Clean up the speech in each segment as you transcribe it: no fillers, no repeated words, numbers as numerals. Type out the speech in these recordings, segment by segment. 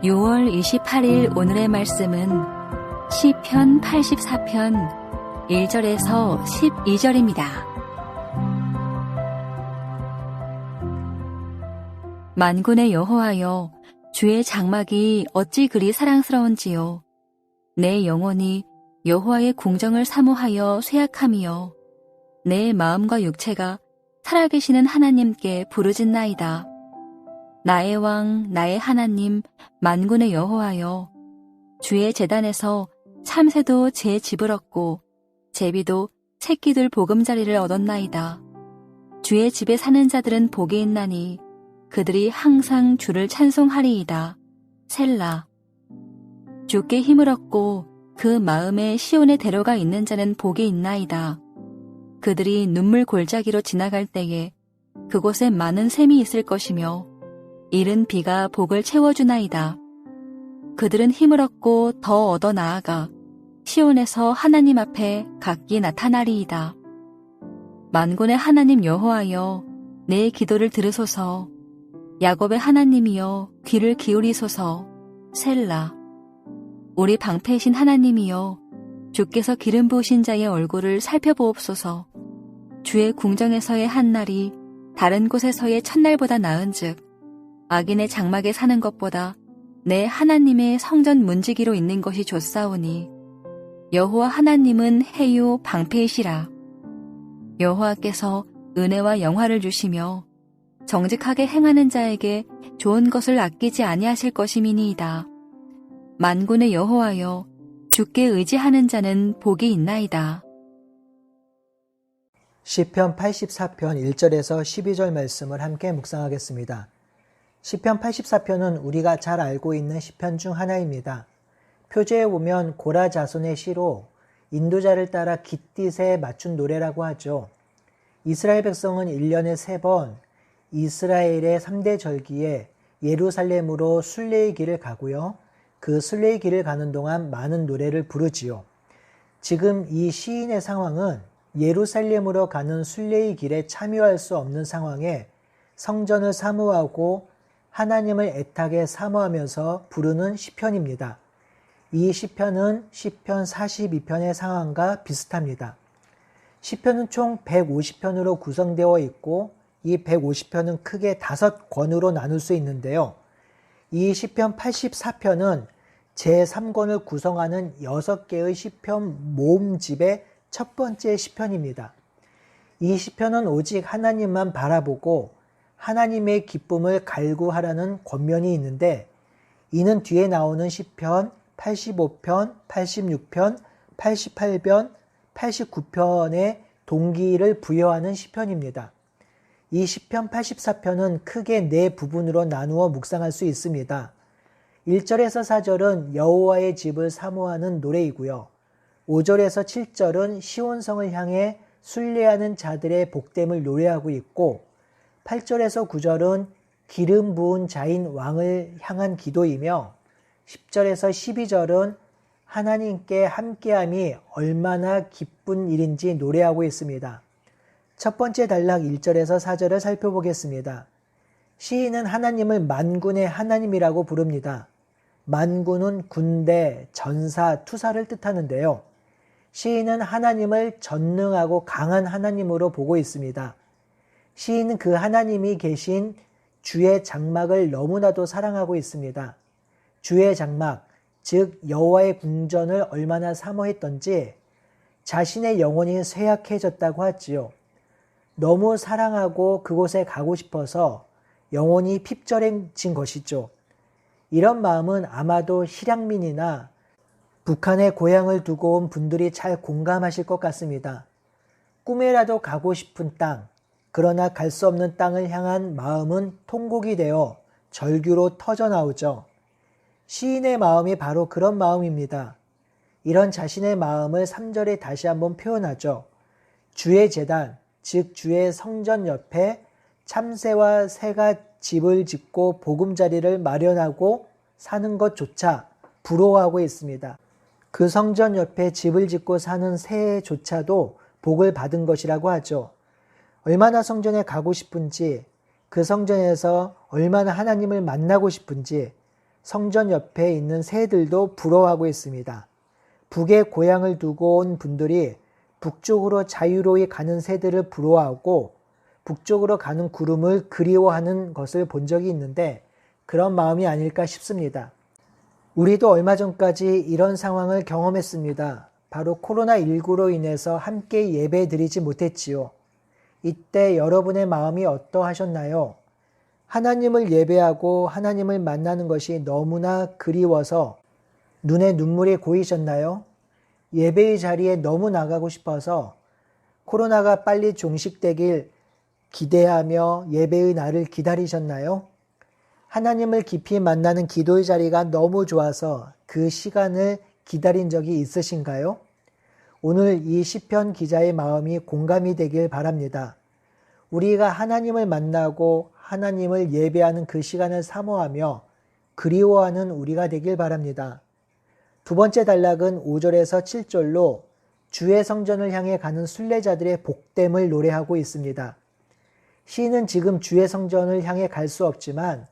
6월 28일 오늘의 말씀은 시편 84편 1절에서 12절입니다. 만군의 여호와여, 주의 장막이 어찌 그리 사랑스러운지요. 내 영혼이 여호와의 궁정을 사모하여 쇠약함이요. 내 마음과 육체가 살아계시는 하나님께 부르짖나이다. 나의 왕, 나의 하나님, 만군의 여호와여, 주의 제단에서 참새도 제 집을 얻고 제비도 새끼들 보금자리를 얻었나이다. 주의 집에 사는 자들은 복이 있나니 그들이 항상 주를 찬송하리이다. 셀라. 주께 힘을 얻고 그 마음에 시온에 데려가 있는 자는 복이 있나이다. 그들이 눈물 골짜기로 지나갈 때에 그곳에 많은 샘이 있을 것이며 이른 비가 복을 채워주나이다. 그들은 힘을 얻고 더 얻어 나아가 시온에서 하나님 앞에 각기 나타나리이다. 만군의 하나님 여호와여, 내 기도를 들으소서. 야곱의 하나님이여, 귀를 기울이소서. 셀라. 우리 방패이신 하나님이여, 주께서 기름 부으신 자의 얼굴을 살펴보옵소서. 주의 궁정에서의 한 날이 다른 곳에서의 첫날보다 나은즉 악인의 장막에 사는 것보다 내 하나님의 성전 문지기로 있는 것이 좋사오니 여호와 하나님은 해요 방패이시라. 여호와께서 은혜와 영화를 주시며 정직하게 행하는 자에게 좋은 것을 아끼지 아니하실 것임이니이다. 만군의 여호와여, 주께 의지하는 자는 복이 있나이다. 시편 84편 1절에서 12절 말씀을 함께 묵상하겠습니다. 시편 84편은 우리가 잘 알고 있는 시편 중 하나입니다. 표제에 보면 고라 자손의 시로 인도자를 따라 깃딧에 맞춘 노래라고 하죠. 이스라엘 백성은 1년에 3번 이스라엘의 3대 절기에 예루살렘으로 순례의 길을 가고요. 그 순례의 길을 가는 동안 많은 노래를 부르지요. 지금 이 시인의 상황은 예루살렘으로 가는 순례의 길에 참여할 수 없는 상황에 성전을 사모하고 하나님을 애타게 사모하면서 부르는 시편입니다. 이 시편은 시편 42편의 상황과 비슷합니다. 시편은 총 150편으로 구성되어 있고 이 150편은 크게 5권으로 나눌 수 있는데요. 이 시편 84편은 제3권을 구성하는 6개의 시편 모음집의 첫 번째 시편입니다. 이 시편은 오직 하나님만 바라보고 하나님의 기쁨을 갈구하라는 권면이 있는데 이는 뒤에 나오는 시편 85편, 86편, 88편, 89편의 동기를 부여하는 시편입니다. 이 시편 84편은 크게 4부분으로 나누어 묵상할 수 있습니다. 1절에서 4절은 여호와의 집을 사모하는 노래이고요. 5절에서 7절은 시온성을 향해 순례하는 자들의 복됨을 노래하고 있고 8절에서 9절은 기름 부은 자인 왕을 향한 기도이며 10절에서 12절은 하나님께 함께함이 얼마나 기쁜 일인지 노래하고 있습니다. 첫 번째 단락 1절에서 4절을 살펴보겠습니다. 시인은 하나님을 만군의 하나님이라고 부릅니다. 만군은 군대, 전사, 투사를 뜻하는데요. 시인은 하나님을 전능하고 강한 하나님으로 보고 있습니다. 시인은 그 하나님이 계신 주의 장막을 너무나도 사랑하고 있습니다. 주의 장막, 즉 여호와의 궁전을 얼마나 사모했던지 자신의 영혼이 쇠약해졌다고 하지요. 너무 사랑하고 그곳에 가고 싶어서 영혼이 핍절해진 것이죠. 이런 마음은 아마도 실향민이나 북한에 고향을 두고 온 분들이 잘 공감하실 것 같습니다. 꿈에라도 가고 싶은 땅, 그러나 갈 수 없는 땅을 향한 마음은 통곡이 되어 절규로 터져나오죠. 시인의 마음이 바로 그런 마음입니다. 이런 자신의 마음을 3절에 다시 한번 표현하죠. 주의 제단, 즉 주의 성전 옆에 참새와 새가 집을 짓고 보금자리를 마련하고 사는 것조차 부러워하고 있습니다. 그 성전 옆에 집을 짓고 사는 새조차도 복을 받은 것이라고 하죠. 얼마나 성전에 가고 싶은지, 그 성전에서 얼마나 하나님을 만나고 싶은지, 성전 옆에 있는 새들도 부러워하고 있습니다. 북에 고향을 두고 온 분들이 북쪽으로 자유로이 가는 새들을 부러워하고 북쪽으로 가는 구름을 그리워하는 것을 본 적이 있는데 그런 마음이 아닐까 싶습니다. 우리도 얼마 전까지 이런 상황을 경험했습니다. 바로 코로나19로 인해서 함께 예배 드리지 못했지요. 이때 여러분의 마음이 어떠하셨나요? 하나님을 예배하고 하나님을 만나는 것이 너무나 그리워서 눈에 눈물이 고이셨나요? 예배의 자리에 너무 나가고 싶어서 코로나가 빨리 종식되길 기대하며 예배의 날을 기다리셨나요? 하나님을 깊이 만나는 기도의 자리가 너무 좋아서 그 시간을 기다린 적이 있으신가요? 오늘 이 시편 기자의 마음이 공감이 되길 바랍니다. 우리가 하나님을 만나고 하나님을 예배하는 그 시간을 사모하며 그리워하는 우리가 되길 바랍니다. 두 번째 단락은 5절에서 7절로 주의 성전을 향해 가는 순례자들의 복됨을 노래하고 있습니다. 시인은 지금 주의 성전을 향해 갈 수 없지만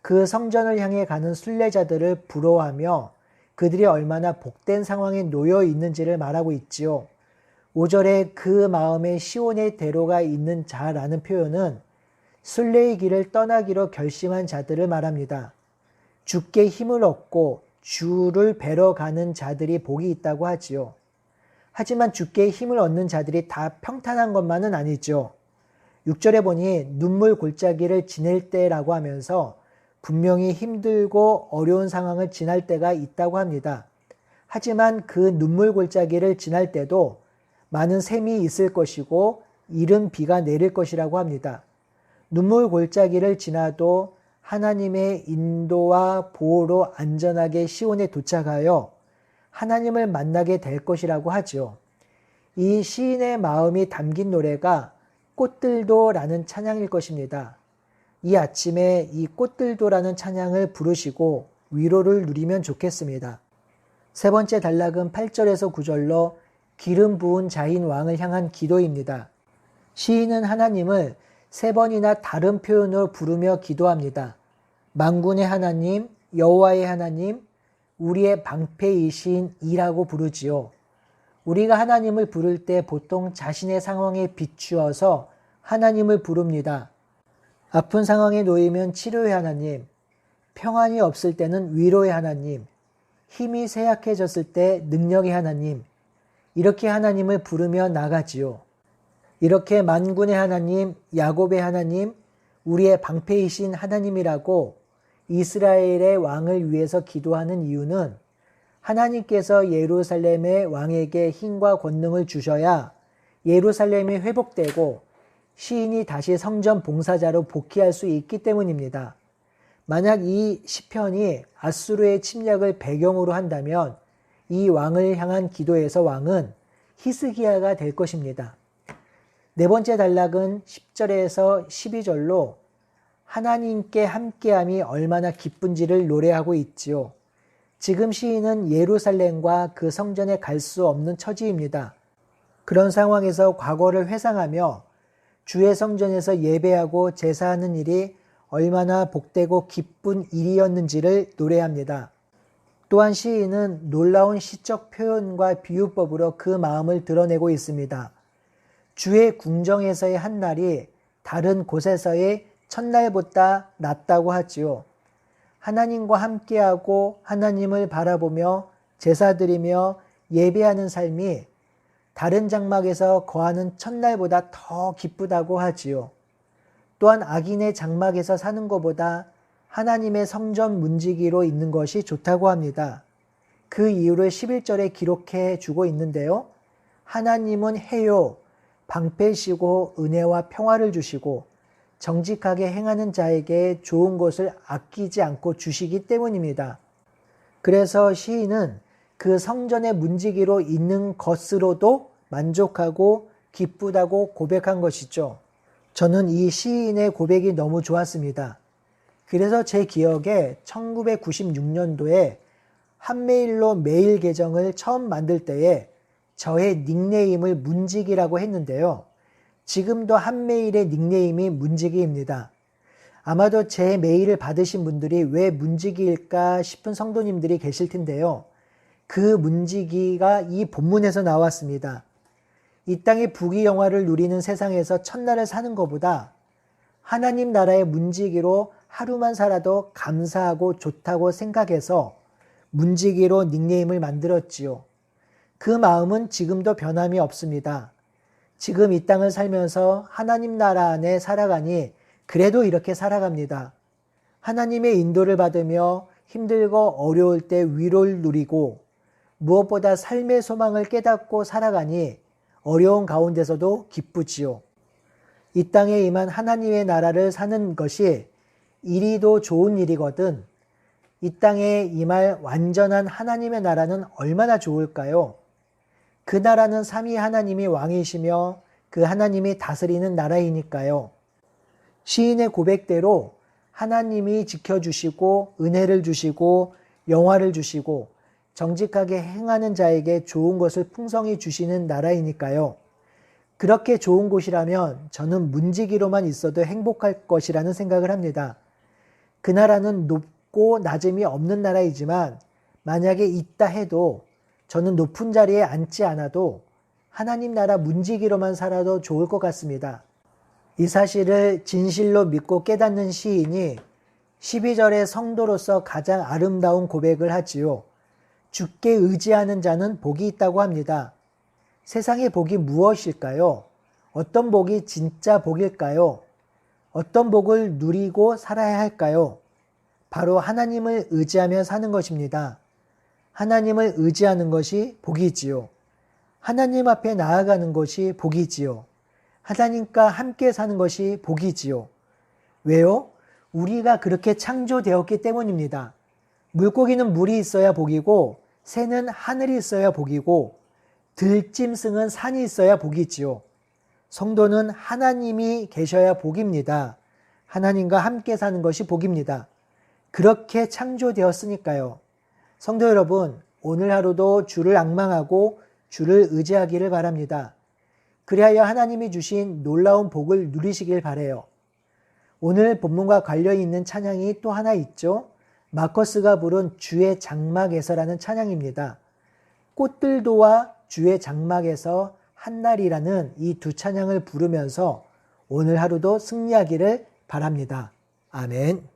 그 성전을 향해 가는 순례자들을 부러워하며 그들이 얼마나 복된 상황에 놓여 있는지를 말하고 있지요. 5절에 그 마음에 시온의 대로가 있는 자라는 표현은 순례의 길을 떠나기로 결심한 자들을 말합니다. 주께 힘을 얻고 주를 뵈러 가는 자들이 복이 있다고 하지요. 하지만 주께 힘을 얻는 자들이 다 평탄한 것만은 아니죠. 6절에 보니 눈물 골짜기를 지낼 때라고 하면서 분명히 힘들고 어려운 상황을 지날 때가 있다고 합니다. 하지만 그 눈물 골짜기를 지날 때도 많은 샘이 있을 것이고 이른 비가 내릴 것이라고 합니다. 눈물 골짜기를 지나도 하나님의 인도와 보호로 안전하게 시온에 도착하여 하나님을 만나게 될 것이라고 하죠. 이 시인의 마음이 담긴 노래가 꽃들도라는 찬양일 것입니다. 이 아침에 이 꽃들도라는 찬양을 부르시고 위로를 누리면 좋겠습니다. 세 번째 단락은 8절에서 9절로 기름 부은 자인 왕을 향한 기도입니다. 시인은 하나님을 세 번이나 다른 표현으로 부르며 기도합니다. 만군의 하나님, 여호와의 하나님, 우리의 방패이신 이라고 부르지요. 우리가 하나님을 부를 때 보통 자신의 상황에 비추어서 하나님을 부릅니다. 아픈 상황에 놓이면 치료의 하나님, 평안이 없을 때는 위로의 하나님, 힘이 쇠약해졌을 때 능력의 하나님, 이렇게 하나님을 부르며 나가지요. 이렇게 만군의 하나님, 야곱의 하나님, 우리의 방패이신 하나님이라고 이스라엘의 왕을 위해서 기도하는 이유는 하나님께서 예루살렘의 왕에게 힘과 권능을 주셔야 예루살렘이 회복되고 시인이 다시 성전 봉사자로 복귀할 수 있기 때문입니다. 만약 이 시편이 아수르의 침략을 배경으로 한다면 이 왕을 향한 기도에서 왕은 히스기야가 될 것입니다. 네 번째 단락은 10절에서 12절로 하나님께 함께함이 얼마나 기쁜지를 노래하고 있지요. 지금 시인은 예루살렘과 그 성전에 갈 수 없는 처지입니다. 그런 상황에서 과거를 회상하며 주의 성전에서 예배하고 제사하는 일이 얼마나 복되고 기쁜 일이었는지를 노래합니다. 또한 시인은 놀라운 시적 표현과 비유법으로 그 마음을 드러내고 있습니다. 주의 궁정에서의 한 날이 다른 곳에서의 첫날보다 낫다고 하지요. 하나님과 함께하고 하나님을 바라보며 제사드리며 예배하는 삶이 다른 장막에서 거하는 첫날보다 더 기쁘다고 하지요. 또한 악인의 장막에서 사는 것보다 하나님의 성전 문지기로 있는 것이 좋다고 합니다. 그 이유를 11절에 기록해 주고 있는데요. 하나님은 해요, 방패시고 은혜와 평화를 주시고 정직하게 행하는 자에게 좋은 것을 아끼지 않고 주시기 때문입니다. 그래서 시인은 그 성전의 문지기로 있는 것으로도 만족하고 기쁘다고 고백한 것이죠. 저는 이 시인의 고백이 너무 좋았습니다. 그래서 제 기억에 1996년도에 한메일로 메일 계정을 처음 만들 때에 저의 닉네임을 문지기라고 했는데요. 지금도 한메일의 닉네임이 문지기입니다. 아마도 제 메일을 받으신 분들이 왜 문지기일까 싶은 성도님들이 계실 텐데요. 그 문지기가 이 본문에서 나왔습니다. 이 땅의 부귀영화를 누리는 세상에서 첫날을 사는 것보다 하나님 나라의 문지기로 하루만 살아도 감사하고 좋다고 생각해서 문지기로 닉네임을 만들었지요. 그 마음은 지금도 변함이 없습니다. 지금 이 땅을 살면서 하나님 나라 안에 살아가니 그래도 이렇게 살아갑니다. 하나님의 인도를 받으며 힘들고 어려울 때 위로를 누리고 무엇보다 삶의 소망을 깨닫고 살아가니 어려운 가운데서도 기쁘지요. 이 땅에 임한 하나님의 나라를 사는 것이 이리도 좋은 일이거든 이 땅에 임할 완전한 하나님의 나라는 얼마나 좋을까요? 그 나라는 삼위 하나님이 왕이시며 그 하나님이 다스리는 나라이니까요. 시인의 고백대로 하나님이 지켜주시고 은혜를 주시고 영화를 주시고 정직하게 행하는 자에게 좋은 것을 풍성히 주시는 나라이니까요. 그렇게 좋은 곳이라면 저는 문지기로만 있어도 행복할 것이라는 생각을 합니다. 그 나라는 높고 낮음이 없는 나라이지만 만약에 있다 해도 저는 높은 자리에 앉지 않아도 하나님 나라 문지기로만 살아도 좋을 것 같습니다. 이 사실을 진실로 믿고 깨닫는 시인이 12절의 성도로서 가장 아름다운 고백을 하지요. 주께 의지하는 자는 복이 있다고 합니다. 세상의 복이 무엇일까요? 어떤 복이 진짜 복일까요? 어떤 복을 누리고 살아야 할까요? 바로 하나님을 의지하며 사는 것입니다. 하나님을 의지하는 것이 복이지요. 하나님 앞에 나아가는 것이 복이지요. 하나님과 함께 사는 것이 복이지요. 왜요? 우리가 그렇게 창조되었기 때문입니다. 물고기는 물이 있어야 복이고 새는 하늘이 있어야 복이고 들짐승은 산이 있어야 복이지요. 성도는 하나님이 계셔야 복입니다. 하나님과 함께 사는 것이 복입니다. 그렇게 창조되었으니까요. 성도 여러분, 오늘 하루도 주를 앙망하고 주를 의지하기를 바랍니다. 그리하여 하나님이 주신 놀라운 복을 누리시길 바라요. 오늘 본문과 관련이 있는 찬양이 또 하나 있죠. 마커스가 부른 주의 장막에서라는 찬양입니다. 꽃들도와 주의 장막에서 한날이라는 이 두 찬양을 부르면서 오늘 하루도 승리하기를 바랍니다. 아멘.